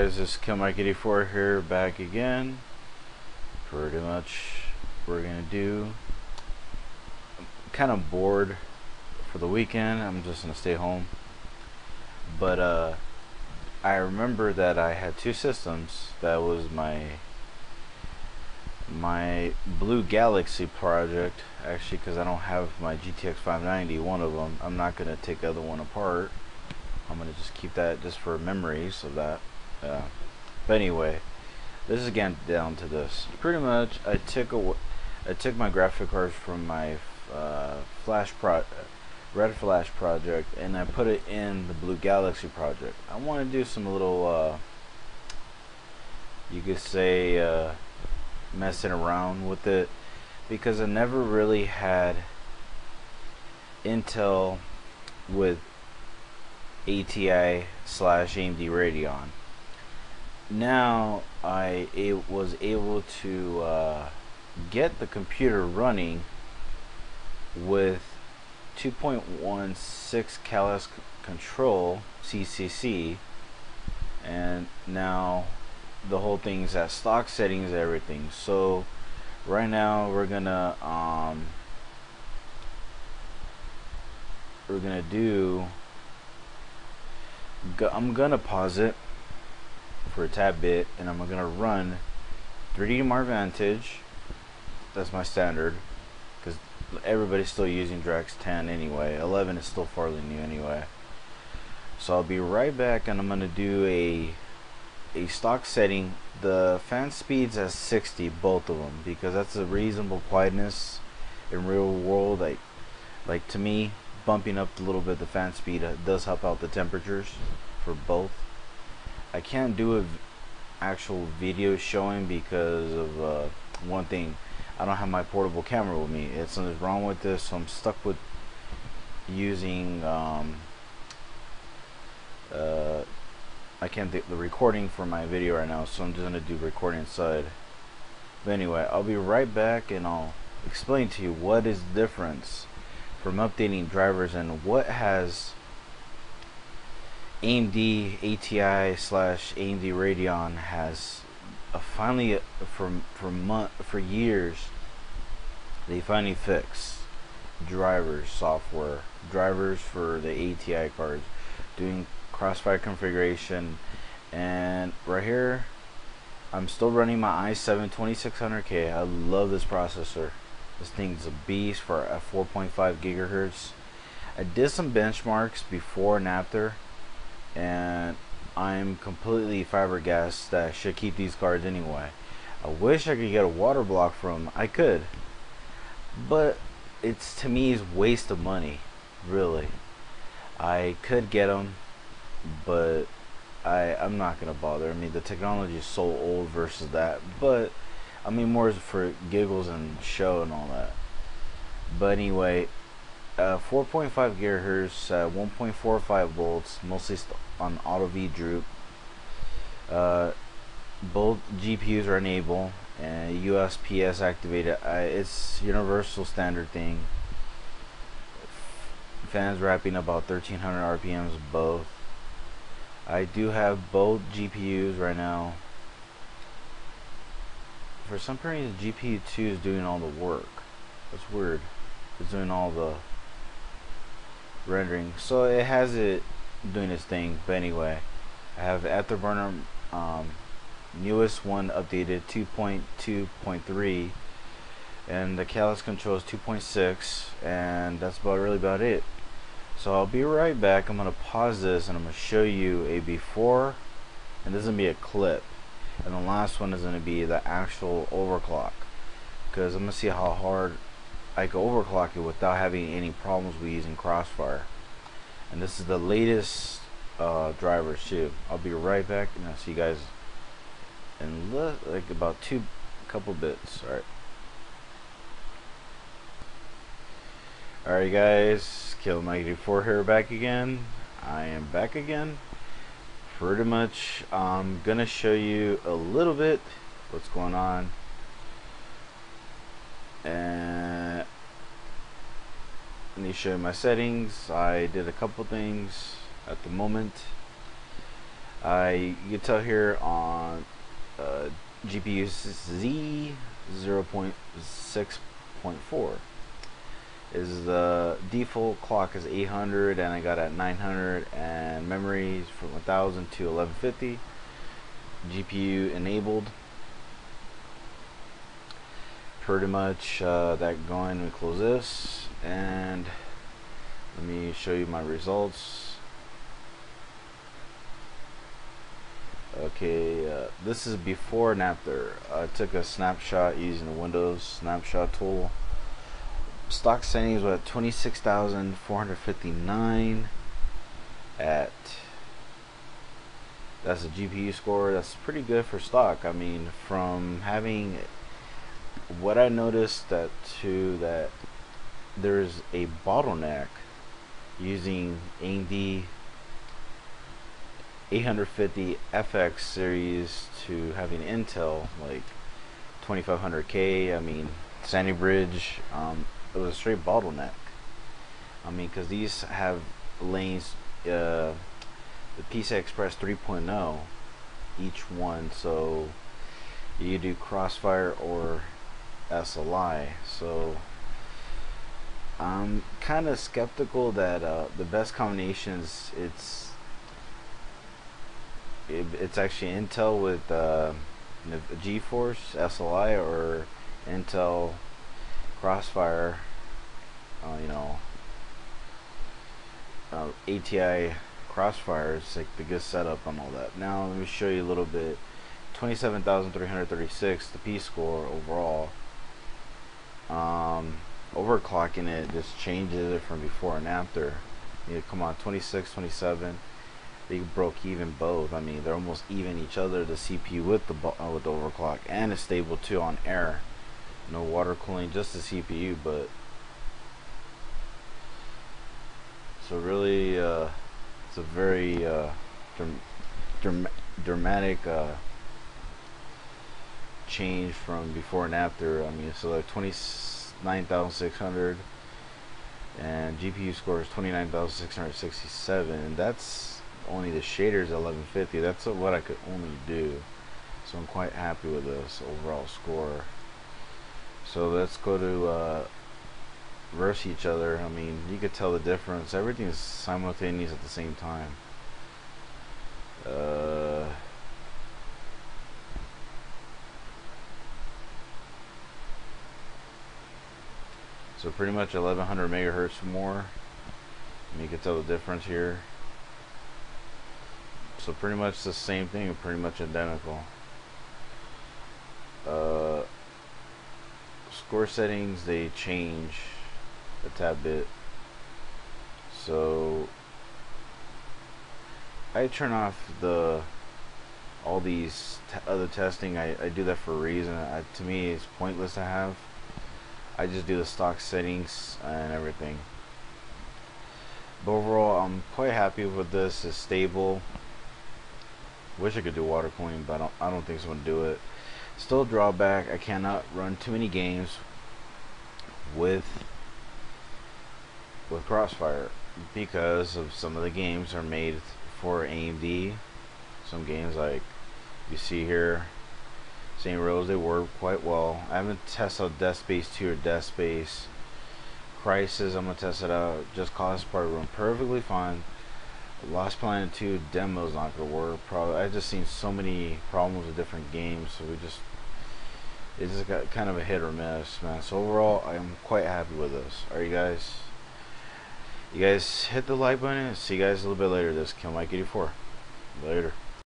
guys, it's Mike84 here, back again. Pretty much we're gonna do, I'm kind of bored for the weekend. I'm just gonna stay home, but I remember that I had two systems. That was my Blue Galaxy project, actually, because I don't have my GTX 590, one of them. I'm not gonna take the other one apart. I'm gonna just keep that just for memories of that. But anyway, this is again down to this. Pretty much, I took my graphic cards from my Red Flash project, and I put it in the Blue Galaxy project. I want to do some little, you could say, messing around with it, because I never really had Intel with ATI / AMD Radeon. Now I was able to get the computer running with 2.16 Callus control CCC, and now the whole thing's at stock settings, everything. So right now we're gonna I'm gonna pause it for a tad bit, and I'm gonna run 3D Mark Vantage. That's my standard, because everybody's still using DirectX 10 anyway. 11 is still fairly new anyway. So I'll be right back, and I'm gonna do a stock setting. The fan speeds at 60, both of them, because that's a reasonable quietness in real world. Like to me, bumping up a little bit the fan speed does help out the temperatures for both. I can't do an actual video showing because of one thing. I don't have my portable camera with me. It's something's wrong with this, so I'm stuck with using I can't do the recording for my video right now, so I'm just gonna do recording inside. But anyway, I'll be right back, and I'll explain to you what is the difference from updating drivers and what has AMD ATI / AMD Radeon has finally for years they finally fixed drivers, software drivers for the ATI cards, doing CrossFire configuration. And right here I'm still running my i7 2600K. I love this processor. This thing's a beast for a 4.5 gigahertz. I did some benchmarks before and after, and I'm completely flabbergasted that I should keep these cards anyway. I wish I could get a water block from them. I could, but it's, to me, is waste of money, really. I could get them, but I'm not gonna bother. I mean, the technology is so old versus that, but I mean, more for giggles and show and all that. But anyway, 4.5 gigahertz, 1.45 volts, mostly on auto V droop. Both GPUs are enabled and USPS activated. It's universal standard thing. Fans wrapping about 1300 RPMs both. I do have both GPUs right now. For some reason, GPU 2 is doing all the work. That's weird. It's doing all the rendering, so it has it doing its thing. But anyway, I have Afterburner newest one updated 2.2.3, and the Callus control is 2.6, and that's really about it. So I'll be right back. I'm gonna pause this, and I'm gonna show you a before, and this is gonna be a clip, and the last one is gonna be the actual overclock, because I'm gonna see how hard I can overclock it without having any problems with using CrossFire. And this is the latest drivers too. I'll be right back, and I'll see you guys in like about couple bits. Alright guys, Mike84 here, back again. I am back again. Pretty much I'm gonna show you a little bit what's going on, and let me show you my settings. I did a couple things at the moment. You can tell here on GPU Z 0.6.4 is the default clock is 800 and I got at 900, and memory from 1000 to 1150. GPU enabled. Pretty much that going. We close this and let me show you my results. Okay, this is before and after. I took a snapshot using the Windows snapshot tool. Stock settings were at 26,459 at, that's a GPU score. That's pretty good for stock. I mean, from having, what I noticed that there's a bottleneck using AMD 850 FX series to having Intel like 2500K. I mean, Sandy Bridge, it was a straight bottleneck. I mean, because these have lanes, the PCI Express 3.0 each one, so you do CrossFire or SLI. So I'm kind of skeptical that the best combinations, it's actually Intel with GeForce SLI or Intel Crossfire, ATI Crossfire is like the good setup on all that. Now let me show you a little bit. 27,336 the P score overall. Overclocking it just changes it from before and after. You come on, 26, 27. They broke even both. I mean, they're almost even each other. The CPU with the overclock, and it's stable too on air. No water cooling, just the CPU. But so really, it's a very dramatic change from before and after. I mean, so like 29,600, and GPU score is 29,667, and that's only the shaders 1150. That's what I could only do, so I'm quite happy with this overall score. So let's go to verse each other. I mean, you could tell the difference. Everything is simultaneous at the same time. So pretty much 1100 megahertz more. And you can tell the difference here. So pretty much the same thing, pretty much identical. Score settings, they change a tad bit. So I turn off all these other testing. I do that for a reason. To me, it's pointless to have. I just do the stock settings and everything. But overall, I'm quite happy with this. It's stable. Wish I could do water cooling, but I don't think it's going to do it. Still a drawback, I cannot run too many games with Crossfire because of some of the games are made for AMD. Some games like you see here, St. Rose, they work quite well. I haven't tested out Dead Space 2 or Dead Space Crisis. I'm going to test it out. Just Cause probably run perfectly fine. Lost Planet 2 demo is not going to work. Probably. I've just seen so many problems with different games, so it's just got kind of a hit or miss, man. So overall, I am quite happy with this. Alright, you guys hit the like button. See you guys a little bit later. This is Kill Mike 84. Later.